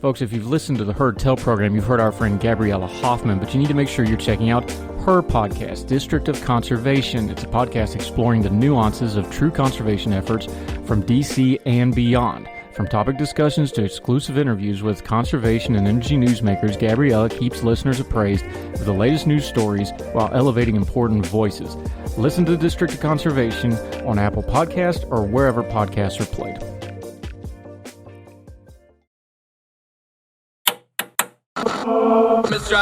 Folks, if you've listened to the Heard Tell program, you've heard our friend Gabriella Hoffman, but you need to make sure you're checking out her podcast, District of Conservation. It's a podcast exploring the nuances of true conservation efforts from DC and beyond. From topic discussions to exclusive interviews with conservation and energy newsmakers, Gabriella keeps listeners appraised of the latest news stories while elevating important voices. Listen to the District of Conservation on Apple Podcasts or wherever podcasts are played. With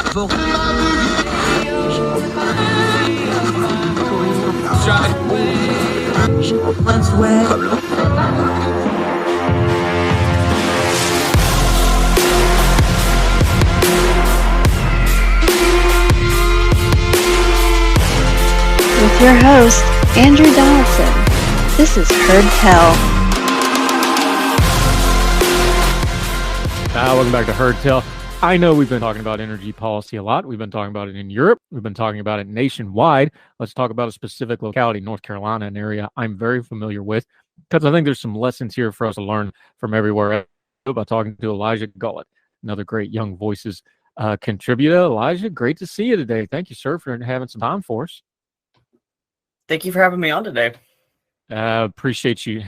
your host, Andrew Donaldson. This is Heard Tell. Welcome back to Heard Tell. I know we've been talking about energy policy a lot. We've been talking about it in Europe. We've been talking about it nationwide. Let's talk about a specific locality, North Carolina, an area I'm very familiar with, because I think there's some lessons here for us to learn from everywhere. By talking to Elijah Gullett, another great Young Voices contributor. Elijah, great to see you today. Thank you, sir, for having some time for us. Thank you for having me on today. Appreciate you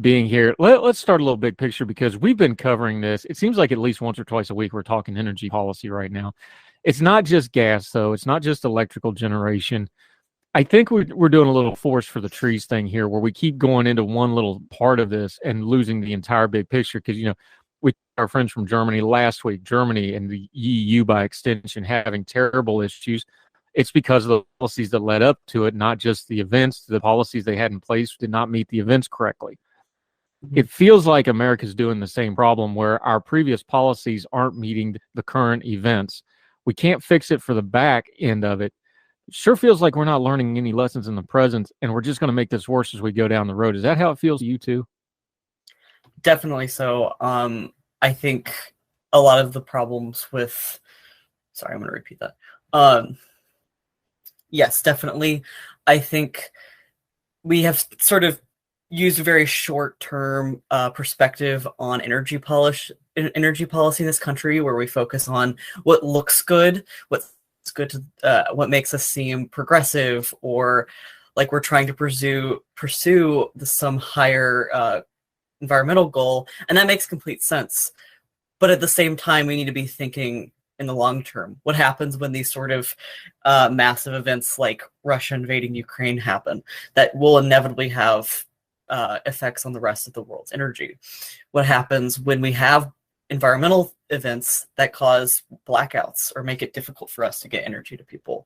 being here. Let's start a little big picture because we've been covering this. It seems like at least once or twice a week we're talking energy policy right now. It's not just gas, though. It's not just electrical generation. I think we're doing a little forest for the trees thing here where we keep going into one little part of this and losing the entire big picture because, you know, we our friends from Germany last week, Germany and the EU by extension having terrible issues. It's because of the policies that led up to it, not just the events. The policies they had in place did not meet the events correctly. It feels like America's doing the same problem where our previous policies aren't meeting the current events. We can't fix it for the back end of it. It sure feels like we're not learning any lessons in the present, and we're just going to make this worse as we go down the road. Is that how it feels to you too? Definitely so. I think a lot of the problems with... Sorry, I'm going to repeat that. Yes, definitely. I think we have sort of used a very short-term perspective on energy policy in this country, where we focus on what looks good, what's good to what makes us seem progressive, or like we're trying to pursue some higher environmental goal, and that makes complete sense. But at the same time, we need to be thinking in the long term. What happens when these sort of massive events like Russia invading Ukraine happen that will inevitably have effects on the rest of the world's energy? What happens when we have environmental events that cause blackouts or make it difficult for us to get energy to people?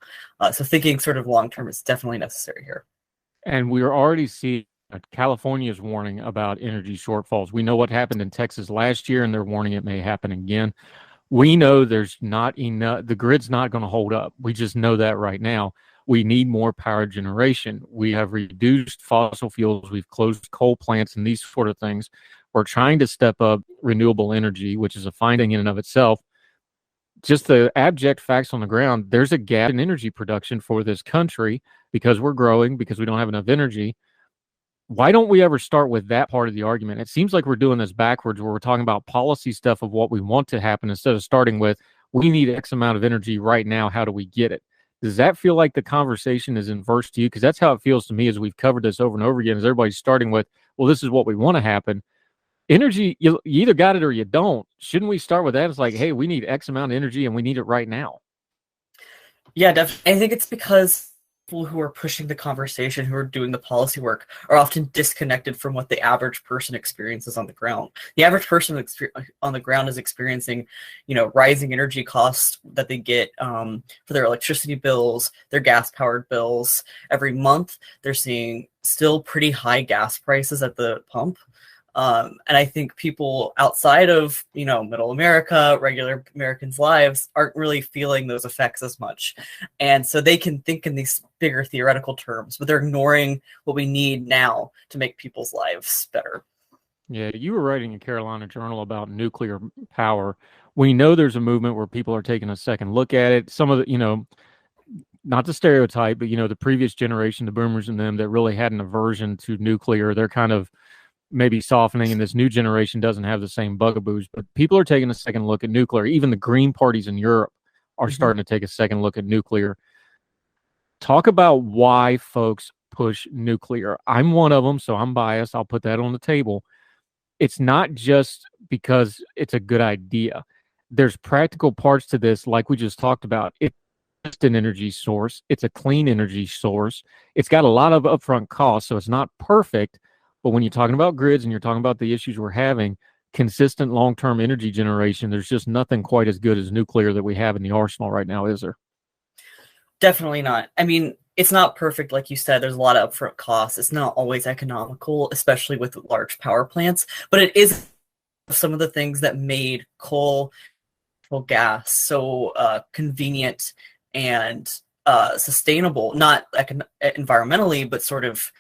So thinking sort of long-term is definitely necessary here. And we are already seeing California's warning about energy shortfalls. We know what happened in Texas last year, and they're warning it may happen again. We know there's not enough, the grid's not going to hold up. We just know that right now. We need more power generation. We have reduced fossil fuels. We've closed coal plants and these sort of things. We're trying to step up renewable energy, which is a finding in and of itself. Just the abject facts on the ground, there's a gap in energy production for this country because we're growing, because we don't have enough energy. Why don't we ever start with that part of the argument? It seems like we're doing this backwards where we're talking about policy stuff of what we want to happen instead of starting with, we need X amount of energy right now. How do we get it? Does that feel like the conversation is inverse to you? Because that's how it feels to me as we've covered this over and over again, is everybody's starting with, well, this is what we want to happen. Energy, you either got it or you don't. Shouldn't we start with that? It's like, hey, we need X amount of energy and we need it right now. Yeah, definitely. I think it's because people who are pushing the conversation, who are doing the policy work, are often disconnected from what the average person experiences on the ground. The average person on the ground is experiencing, rising energy costs that they get for their electricity bills, their gas-powered bills. Every month, they're seeing still pretty high gas prices at the pump. And I think people outside of, middle America, regular Americans' lives aren't really feeling those effects as much. And so they can think in these bigger theoretical terms, but they're ignoring what we need now to make people's lives better. Yeah, you were writing in Carolina Journal about nuclear power. We know there's a movement where people are taking a second look at it. Some of the, not to stereotype, but, the previous generation, the boomers and them that really had an aversion to nuclear, they're kind of maybe softening, and this new generation doesn't have the same bugaboos. But people are taking a second look at nuclear. Even the green parties in Europe are starting to take a second look at nuclear. Talk about why folks push nuclear. I'm one of them, so I'm biased. I'll put that on the table. It's not just because it's a good idea. There's practical parts to this, like we just talked about. It's just an energy source. It's a clean energy source. It's got a lot of upfront costs, so it's not perfect. But when you're talking about grids and you're talking about the issues we're having, consistent long-term energy generation, there's just nothing quite as good as nuclear that we have in the arsenal right now, is there? Definitely not. I mean, it's not perfect, like you said. There's a lot of upfront costs. It's not always economical, especially with large power plants. But it is some of the things that made coal, natural gas so convenient and sustainable, not environmentally, but sort of,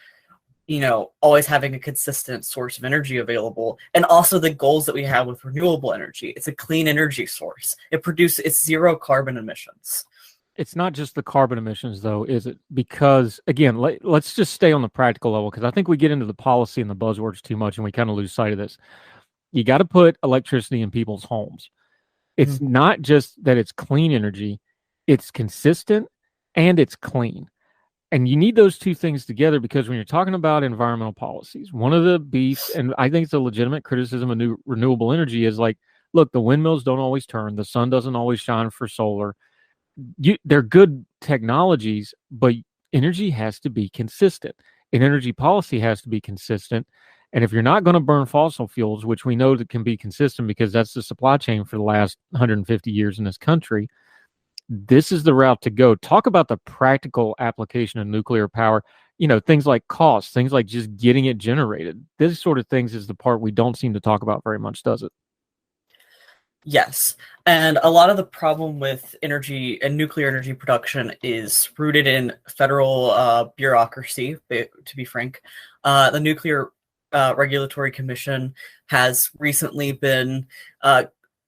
always having a consistent source of energy available. And also the goals that we have with renewable energy. It's a clean energy source. It's zero carbon emissions. It's not just the carbon emissions, though, is it? Because, again, let's just stay on the practical level, because I think we get into the policy and the buzzwords too much, and we kind of lose sight of this. You got to put electricity in people's homes. It's not just that it's clean energy, it's consistent and it's clean. And you need those two things together, because when you're talking about environmental policies, one of the beefs, and I think it's a legitimate criticism of renewable energy, is like, look, the windmills don't always turn, the sun doesn't always shine for solar. They're good technologies, but energy has to be consistent, and energy policy has to be consistent. And if you're not going to burn fossil fuels, which we know that can be consistent because that's the supply chain for the last 150 years in this country, this is the route to go. Talk about the practical application of nuclear power, things like cost, things like just getting it generated. This sort of things is the part we don't seem to talk about very much, does it? Yes. And a lot of the problem with energy and nuclear energy production is rooted in federal bureaucracy, to be frank. The Nuclear Regulatory Commission has recently been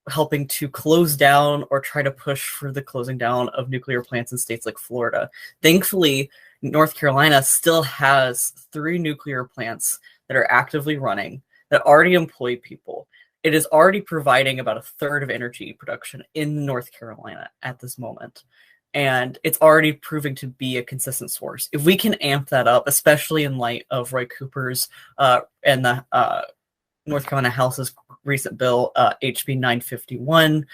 helping to close down or try to push for the closing down of nuclear plants in states like Florida. Thankfully, North Carolina still has 3 nuclear plants that are actively running, that already employ people. It is already providing about a third of energy production in North Carolina at this moment. And it's already proving to be a consistent source. If we can amp that up, especially in light of Roy Cooper's and the North Carolina House's recent bill, HB 951,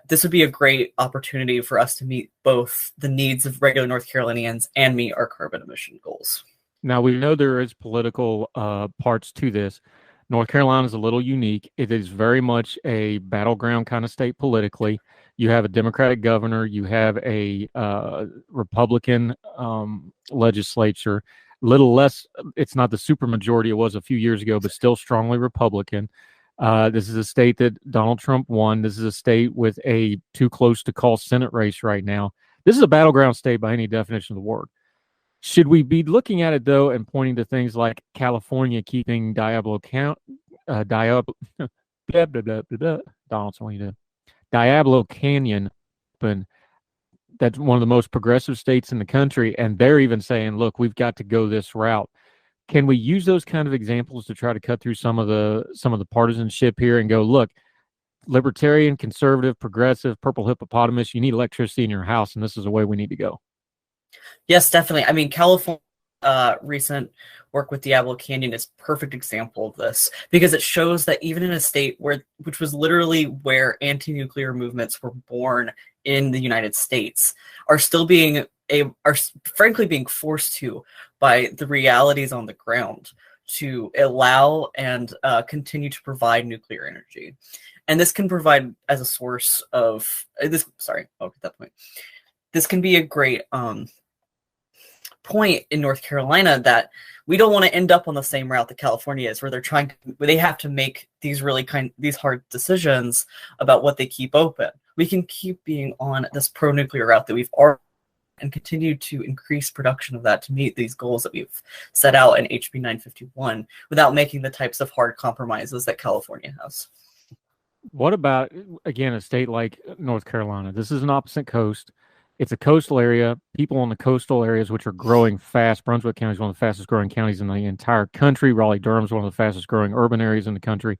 this would be a great opportunity for us to meet both the needs of regular North Carolinians and meet our carbon emission goals. Now, we know there is political parts to this. North Carolina is a little unique. It is very much a battleground kind of state politically. You have a Democratic governor. You have a Republican legislature. A little less, it's not the supermajority it was a few years ago, but still strongly Republican. This is a state that Donald Trump won. This is a state with a too close to call Senate race right now. This is a battleground state by any definition of the word. Should we be looking at it, though, and pointing to things like California keeping Diablo Canyon open? That's one of the most progressive states in the country, and they're even saying, look, we've got to go this route. Can we use those kind of examples to try to cut through some of the partisanship here and go, look, libertarian, conservative, progressive, purple hippopotamus, you need electricity in your house, and this is the way we need to go? Yes, definitely. I mean, California recent work with Diablo Canyon is a perfect example of this, because it shows that even in a state which was literally where anti-nuclear movements were born in the United States, are frankly being forced to by the realities on the ground to allow and continue to provide nuclear energy. And this can provide as a source of this. Sorry, I'll get that point. This can be a great point in North Carolina, that we don't want to end up on the same route that California is, where they have to make these these hard decisions about what they keep open. We can keep being on this pro-nuclear route that we've already, and continue to increase production of that to meet these goals that we've set out in HB 951 without making the types of hard compromises that California has. What about, again, a state like North Carolina? This is an opposite coast. It's a coastal area. People in the coastal areas, which are growing fast. Brunswick County is one of the fastest growing counties in the entire country. Raleigh-Durham is one of the fastest growing urban areas in the country.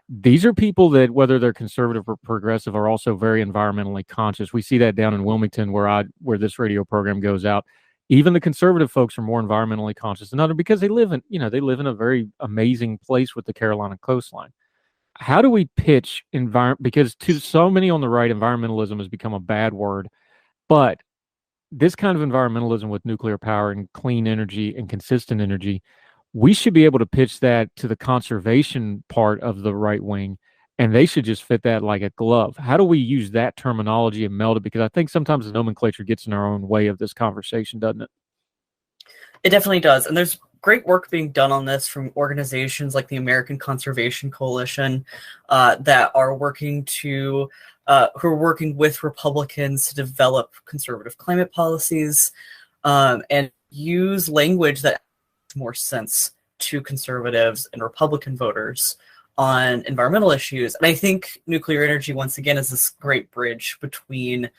These are people that, whether they're conservative or progressive, are also very environmentally conscious. We see that down in Wilmington, where this radio program goes out. Even the conservative folks are more environmentally conscious than others because they live in a very amazing place with the Carolina coastline. How do we pitch environment? Because to so many on the right, environmentalism has become a bad word. But this kind of environmentalism with nuclear power and clean energy and consistent energy, we should be able to pitch that to the conservation part of the right wing, and they should just fit that like a glove. How do we use that terminology and meld it? Because I think sometimes the nomenclature gets in our own way of this conversation, doesn't it? It definitely does. And there's great work being done on this from organizations like the American Conservation Coalition that are working who are working with Republicans to develop conservative climate policies and use language that makes more sense to conservatives and Republican voters on environmental issues. And I think nuclear energy, once again, is this great bridge between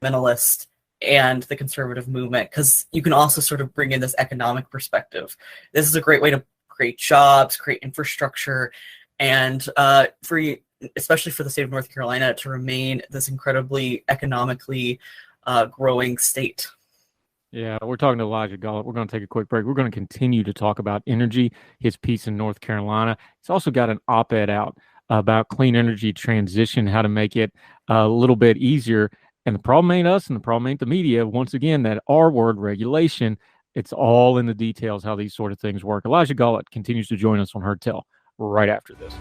environmentalists and the conservative movement, because you can also sort of bring in this economic perspective. This is a great way to create jobs, create infrastructure, and especially for the state of North Carolina to remain this incredibly economically growing state. Yeah, we're talking to Elijah Gullett. We're going to take a quick break. We're going to continue to talk about energy, his piece in North Carolina. He's also got an op-ed out about clean energy transition, how to make it a little bit easier. And the problem ain't us and the problem ain't the media. Once again, that R word, regulation, it's all in the details how these sort of things work. Elijah Gullett continues to join us on Heard Tell right after this.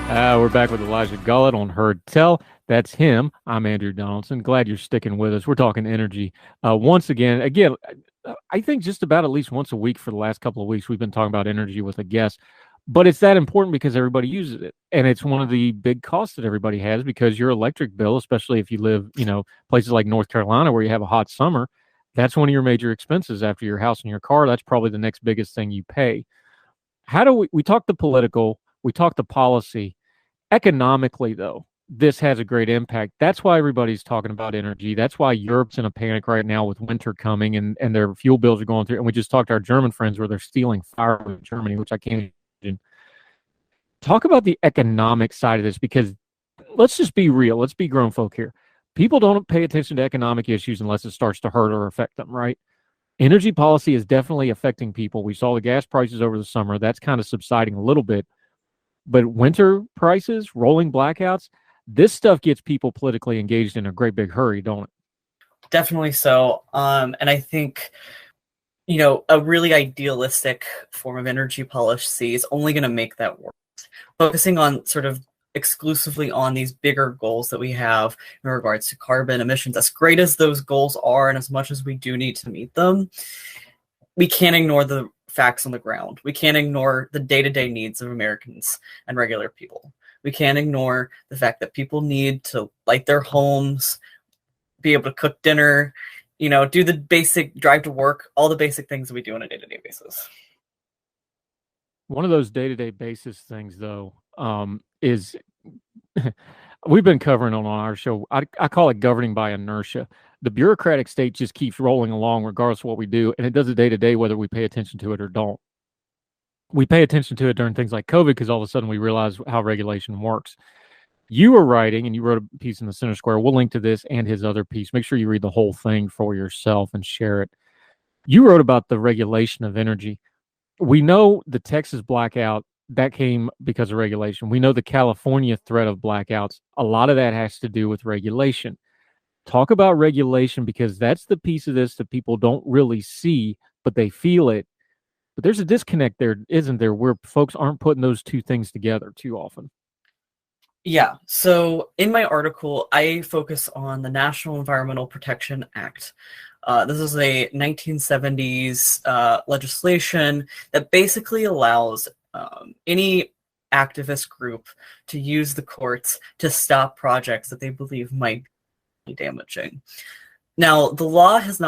We're back with Elijah Gullett on Heard Tell. That's him. I'm Andrew Donaldson. Glad you're sticking with us. We're talking energy. Once again, I think just about at least once a week for the last couple of weeks, we've been talking about energy with a guest. But it's that important because everybody uses it. And it's one of the big costs that everybody has because your electric bill, especially if you live, places like North Carolina where you have a hot summer, that's one of your major expenses after your house and your car. That's probably the next biggest thing you pay. How do we talk the political, we talk the policy. Economically, though, this has a great impact. That's why everybody's talking about energy. That's why Europe's in a panic right now with winter coming and their fuel bills are going through. And we just talked to our German friends where they're stealing fire with Germany, which I can't imagine. Talk about the economic side of this, because let's just be real. Let's be grown folk here. People don't pay attention to economic issues unless it starts to hurt or affect them, right? Energy policy is definitely affecting people. We saw the gas prices over the summer. That's kind of subsiding a little bit. But winter prices, rolling blackouts, this stuff gets people politically engaged in a great big hurry, don't it? Definitely so. And I think, a really idealistic form of energy policy is only going to make that work. Focusing on sort of exclusively on these bigger goals that we have in regards to carbon emissions, as great as those goals are and as much as we do need to meet them, we can't ignore the facts on the ground. We can't ignore the day-to-day needs of Americans and regular people. We can't ignore the fact that people need to light their homes, be able to cook dinner, do the basic drive to work, all the basic things that we do on a day-to-day basis. One of those day-to-day basis things, though, is we've been covering on our show. I call it governing by inertia. The bureaucratic state just keeps rolling along regardless of what we do, and it does it day to day whether we pay attention to it or don't. We pay attention to it during things like COVID because all of a sudden we realize how regulation works. You were writing, and you wrote a piece in the Center Square. We'll link to this and his other piece. Make sure you read the whole thing for yourself and share it. You wrote about the regulation of energy. We know the Texas blackout, that came because of regulation. We know the California threat of blackouts. A lot of that has to do with regulation. Talk about regulation, because that's the piece of this that people don't really see, but they feel it. But there's a disconnect there, isn't there, where folks aren't putting those two things together too often. Yeah. So in my article, I focus on the National Environmental Protection Act. This is a 1970s legislation that basically allows any activist group to use the courts to stop projects that they believe might be damaging. Now, the law has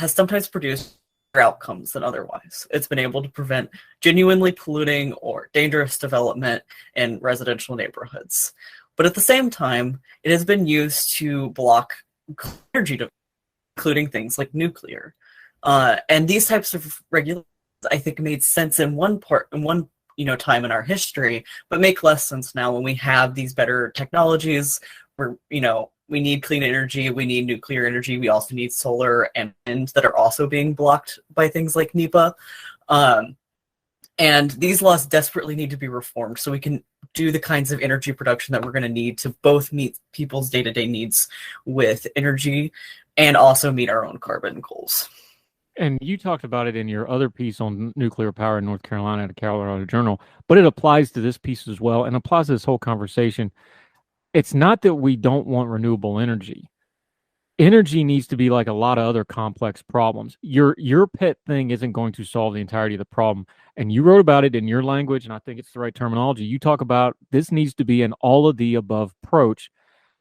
sometimes produced outcomes than otherwise. It's been able to prevent genuinely polluting or dangerous development in residential neighborhoods. But at the same time, it has been used to block energy development, including things like nuclear. And these types of regulations, I think, made sense in one time in our history, but make less sense now when we have these better technologies where, we need clean energy, we need nuclear energy, we also need solar and wind that are also being blocked by things like NEPA. And these laws desperately need to be reformed so we can do the kinds of energy production that we're going to need to both meet people's day-to-day needs with energy and also meet our own carbon goals. And you talked about it in your other piece on nuclear power in North Carolina at the Colorado Journal, but it applies to this piece as well and applies to this whole conversation. It's not that we don't want renewable energy. Energy needs to be like a lot of other complex problems. Your pet thing isn't going to solve the entirety of the problem. And you wrote about it in your language, and I think it's the right terminology. You talk about this needs to be an all of the above approach.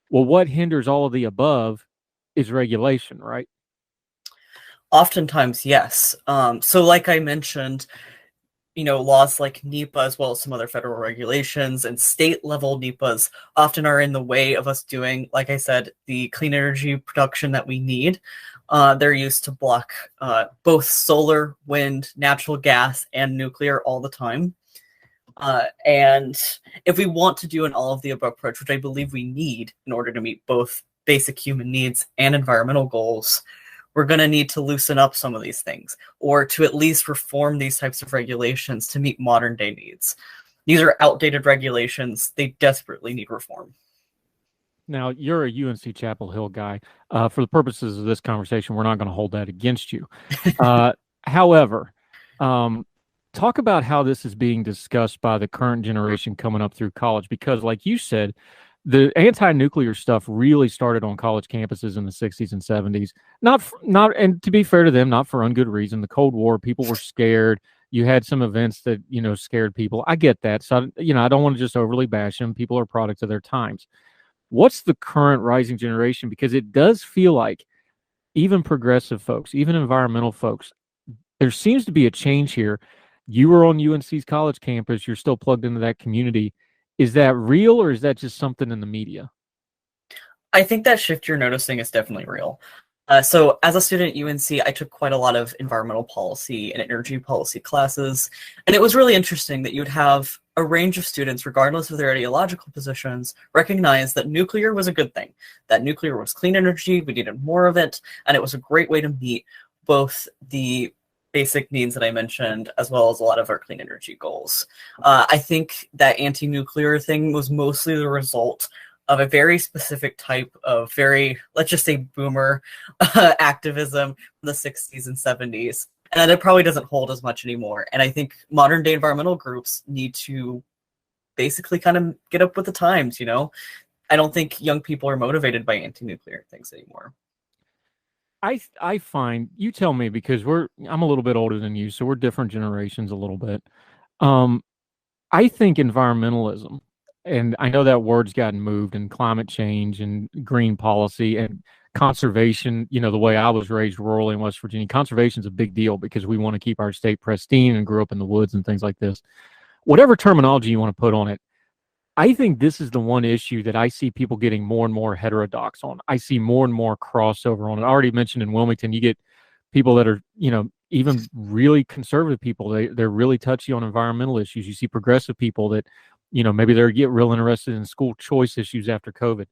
Well, what hinders all of the above is regulation, right? Oftentimes, yes. So like I mentioned, laws like NEPA, as well as some other federal regulations and state-level NEPAs, often are in the way of us doing, like I said, the clean energy production that we need. They're used to block both solar, wind, natural gas, and nuclear all the time. And if we want to do an all-of-the-above approach, which I believe we need in order to meet both basic human needs and environmental goals, we're going to need to loosen up some of these things, or to at least reform these types of regulations to meet modern day needs. These are outdated regulations. They desperately need reform. Now, you're a UNC Chapel Hill guy. For the purposes of this conversation, we're not going to hold that against you. However, talk about how this is being discussed by the current generation coming up through college, because like you said, the anti-nuclear stuff really started on college campuses in the 60s and 70s. And to be fair to them, not for ungood reason. The Cold War, people were scared. You had some events that, scared people. I get that. So, I don't want to just overly bash them. People are products of their times. What's the current rising generation? Because it does feel like even progressive folks, even environmental folks, there seems to be a change here. You were on UNC's college campus. You're still plugged into that community. Is that real, or is that just something in the media? I think that shift you're noticing is definitely real. So as a student at UNC, I took quite a lot of environmental policy and energy policy classes. And it was really interesting that you'd have a range of students, regardless of their ideological positions, recognize that nuclear was a good thing, that nuclear was clean energy, we needed more of it, and it was a great way to meet both the basic needs that I mentioned, as well as a lot of our clean energy goals. I think that anti-nuclear thing was mostly the result of a very specific type of let's just say, boomer activism from the 60s and 70s. And that it probably doesn't hold as much anymore. And I think modern day environmental groups need to basically kind of get up with the times, I don't think young people are motivated by anti-nuclear things anymore. I find, you tell me, because I'm a little bit older than you, so we're different generations a little bit. I think environmentalism, and I know that word's gotten moved, and climate change and green policy and conservation, the way I was raised rurally in West Virginia, conservation is a big deal because we want to keep our state pristine and grew up in the woods and things like this. Whatever terminology you want to put on it, I think this is the one issue that I see people getting more and more heterodox on. I see more and more crossover on it. I already mentioned in Wilmington, you get people that are, even really conservative people. They're really touchy on environmental issues. You see progressive people that, maybe they're get real interested in school choice issues after COVID.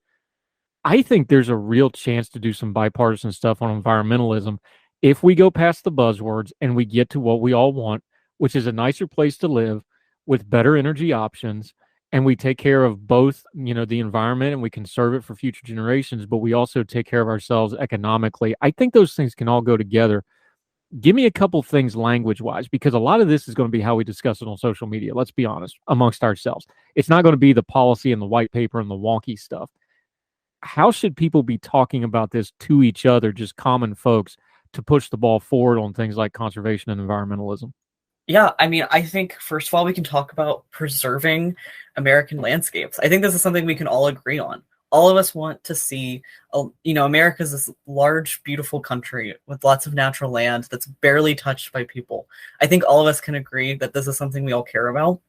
I think there's a real chance to do some bipartisan stuff on environmentalism if we go past the buzzwords and we get to what we all want, which is a nicer place to live with better energy options. And we take care of both, the environment, and we conserve it for future generations, but we also take care of ourselves economically. I think those things can all go together. Give me a couple things language-wise, because a lot of this is going to be how we discuss it on social media, let's be honest, amongst ourselves. It's not going to be the policy and the white paper and the wonky stuff. How should people be talking about this to each other, just common folks, to push the ball forward on things like conservation and environmentalism? Yeah, I think, first of all, we can talk about preserving American landscapes. I think this is something we can all agree on. all of us want to see, America's this large, beautiful country with lots of natural land that's barely touched by people. I think all of us can agree that this is something we all care about.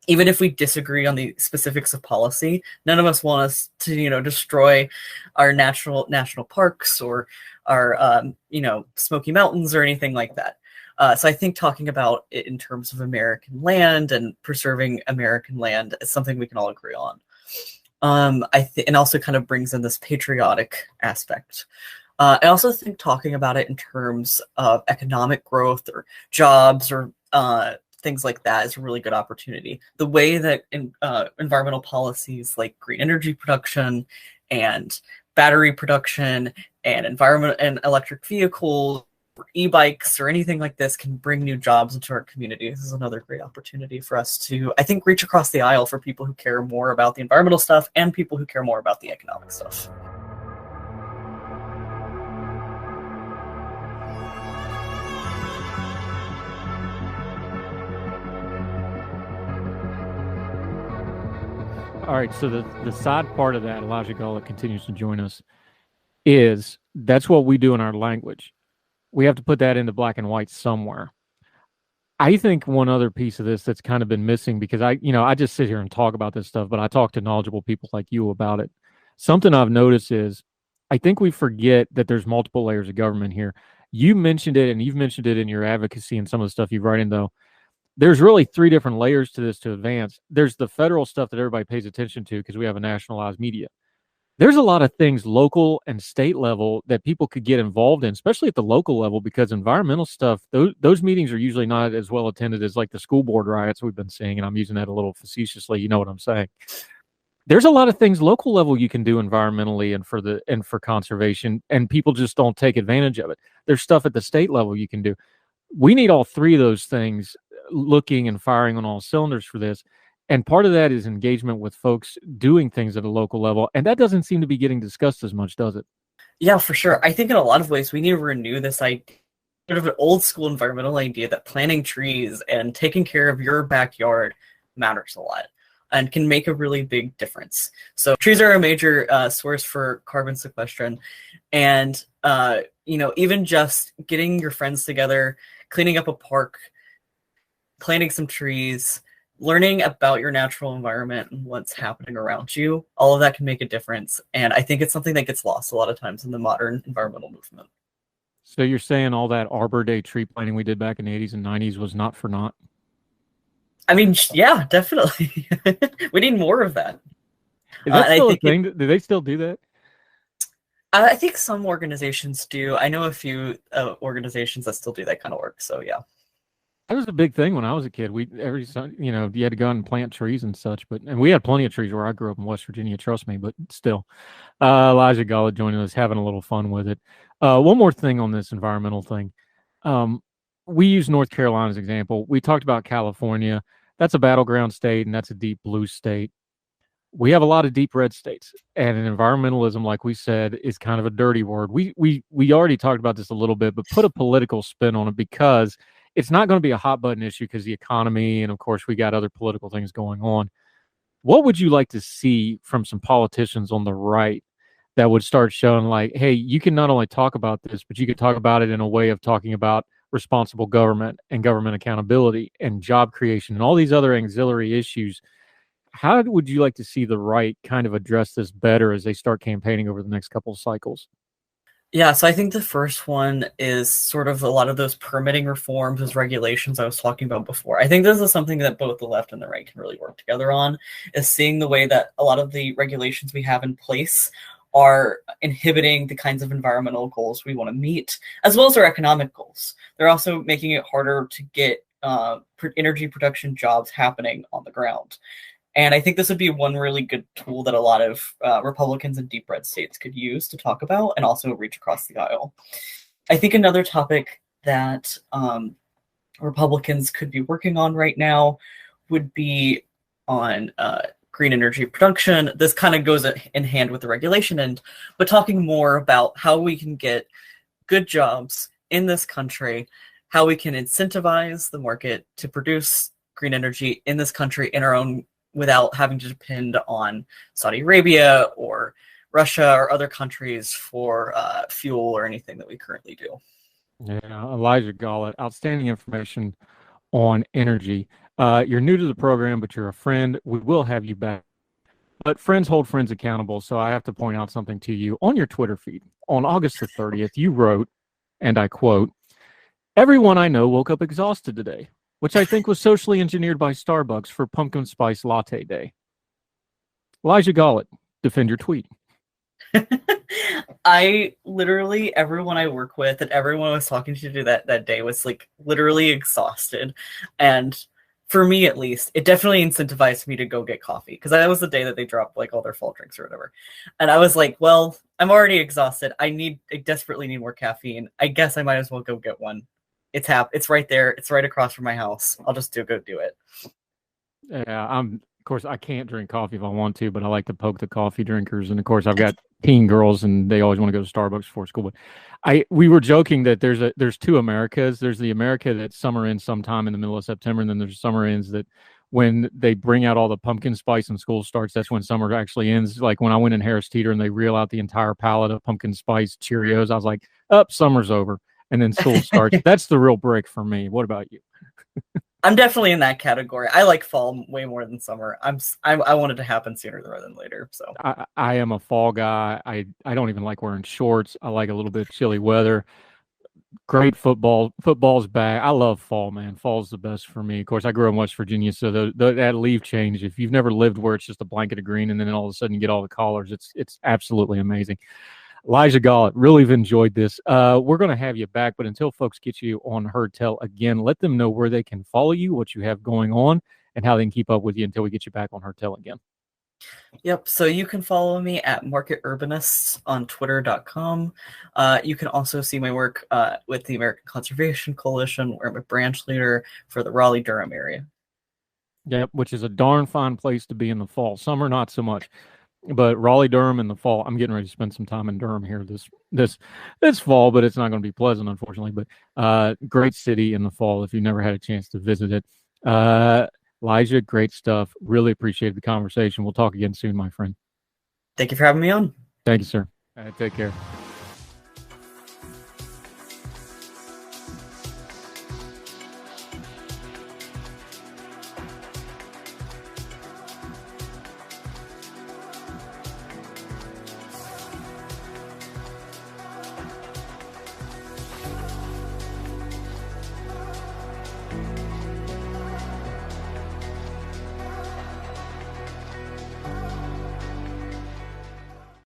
Even if we disagree on the specifics of policy, none of us want us to, destroy our national parks or our, Smoky Mountains or anything like that. So I think talking about it in terms of American land and preserving American land is something we can all agree on. And also kind of brings in this patriotic aspect. I also think talking about it in terms of economic growth or jobs or things like that is a really good opportunity. The way that environmental policies like green energy production and battery production and environment and electric vehicles or e-bikes or anything like this can bring new jobs into our community. This is another great opportunity for us to, I think, reach across the aisle for people who care more about the environmental stuff and people who care more about the economic stuff. All right, so the side part of that, Elijah Gullett continues to join us, is that's what we do in our language. We have to put that into black and white somewhere. I think one other piece of this that's kind of been missing, because I just sit here and talk about this stuff, but I talk to knowledgeable people like you about it. Something I've noticed is I think we forget that there's multiple layers of government here. You mentioned it, and you've mentioned it in your advocacy and some of the stuff you've writing, though. There's really three different layers to this to advance. There's the federal stuff that everybody pays attention to because we have a nationalized media. There's a lot of things local and state level that people could get involved in, especially at the local level, because environmental stuff, those meetings are usually not as well attended as like the school board riots we've been seeing, and I'm using that a little facetiously. You know what I'm saying? There's a lot of things local level you can do environmentally and for conservation, and people just don't take advantage of it. There's stuff at the state level you can do. We need all three of those things looking and firing on all cylinders for this. And part of that is engagement with folks doing things at a local level. And that doesn't seem to be getting discussed as much, does it? Yeah, for sure. I think in a lot of ways we need to renew this idea, sort of an old school environmental idea that planting trees and taking care of your backyard matters a lot and can make a really big difference. So trees are a major source for carbon sequestration. And, even just getting your friends together, cleaning up a park, planting some trees, learning about your natural environment and what's happening around you, all of that can make a difference. And I think it's something that gets lost a lot of times in the modern environmental movement. So you're saying all that Arbor Day tree planting we did back in the 80s and 90s was not for naught? I mean, yeah, definitely. We need more of that. Is that still a thing? Do they still do that? I think some organizations do. I know a few organizations that still do that kind of work. So, yeah. That was a big thing when I was a kid. You had to go out and plant trees and such, and we had plenty of trees where I grew up in West Virginia, trust me, but still. Elijah Gullett joining us, having a little fun with it. One more thing on this environmental thing. We use North Carolina as an example. We talked about California. That's a battleground state, and that's a deep blue state. We have a lot of deep red states, and environmentalism, like we said, is kind of a dirty word. We already talked about this a little bit, but put a political spin on it, because it's not going to be a hot button issue because the economy, and of course we got other political things going on. What would you like to see from some politicians on the right that would start showing like, hey, you can not only talk about this, but you can talk about it in a way of talking about responsible government and government accountability and job creation and all these other auxiliary issues? How would you like to see the right kind of address this better as they start campaigning over the next couple of cycles? Yeah, so I think the first one is sort of a lot of those permitting reforms, those regulations I was talking about before. I think this is something that both the left and the right can really work together on, is seeing the way that a lot of the regulations we have in place are inhibiting the kinds of environmental goals we want to meet, as well as our economic goals. They're also making it harder to get energy production jobs happening on the ground. And I think this would be one really good tool that a lot of Republicans in deep red states could use to talk about and also reach across the aisle. I think another topic that Republicans could be working on right now would be on green energy production. This kind of goes in hand with the regulation end, but talking more about how we can get good jobs in this country, how we can incentivize the market to produce green energy in this country in our own without having to depend on Saudi Arabia or Russia or other countries for fuel or anything that we currently do. Yeah, Elijah Gullett, outstanding information on energy. You're new to the program, but you're a friend. We will have you back. But friends hold friends accountable, so I have to point out something to you. On your Twitter feed, on August the 30th, you wrote, and I quote, "Everyone I know woke up exhausted today, which I think was socially engineered by Starbucks for pumpkin spice latte day." Elijah Gullett, defend your tweet. I literally, everyone I work with and everyone I was talking to that day was like literally exhausted. And for me, at least, it definitely incentivized me to go get coffee because that was the day that they dropped like all their fall drinks or whatever. And I was like, well, I'm already exhausted. I desperately need more caffeine. I guess I might as well go get one. It's right there. It's right across from my house. I'll just go do it. Yeah, of course, I can't drink coffee if I want to, but I like to poke the coffee drinkers. And of course, I've got teen girls, and they always want to go to Starbucks before school. But we were joking that there's two Americas. There's the America that summer ends sometime in the middle of September, and then there's summer ends that when they bring out all the pumpkin spice and school starts, that's when summer actually ends. Like when I went in Harris Teeter and they reel out the entire pallet of pumpkin spice Cheerios, I was like, summer's over. And then school starts. That's the real break for me. What about you? I'm definitely in that category. I like fall way more than summer. I want it to happen sooner rather than later. So I am a fall guy. I don't even like wearing shorts. I like a little bit of chilly weather. Great football. Football's back. I love fall, man. Fall's the best for me. Of course, I grew up in West Virginia, so that leaf change. If you've never lived where it's just a blanket of green and then all of a sudden you get all the colors, it's absolutely amazing. Elijah Gullett, really have enjoyed this. We're going to have you back, but until folks get you on Heard Tell again, let them know where they can follow you, what you have going on, and how they can keep up with you until we get you back on Heard Tell again. Yep, so you can follow me at Market Urbanists on Twitter.com. You can also see my work with the American Conservation Coalition, where I'm a branch leader for the Raleigh-Durham area. Yep, which is a darn fine place to be in the fall. Summer, not so much. But Raleigh-Durham in the fall, I'm getting ready to spend some time in Durham here this fall, but it's not going to be pleasant, unfortunately. But great city in the fall if you've never had a chance to visit it. Elijah, great stuff. Really appreciate the conversation. We'll talk again soon, my friend. Thank you for having me on. Thank you, sir. Take care.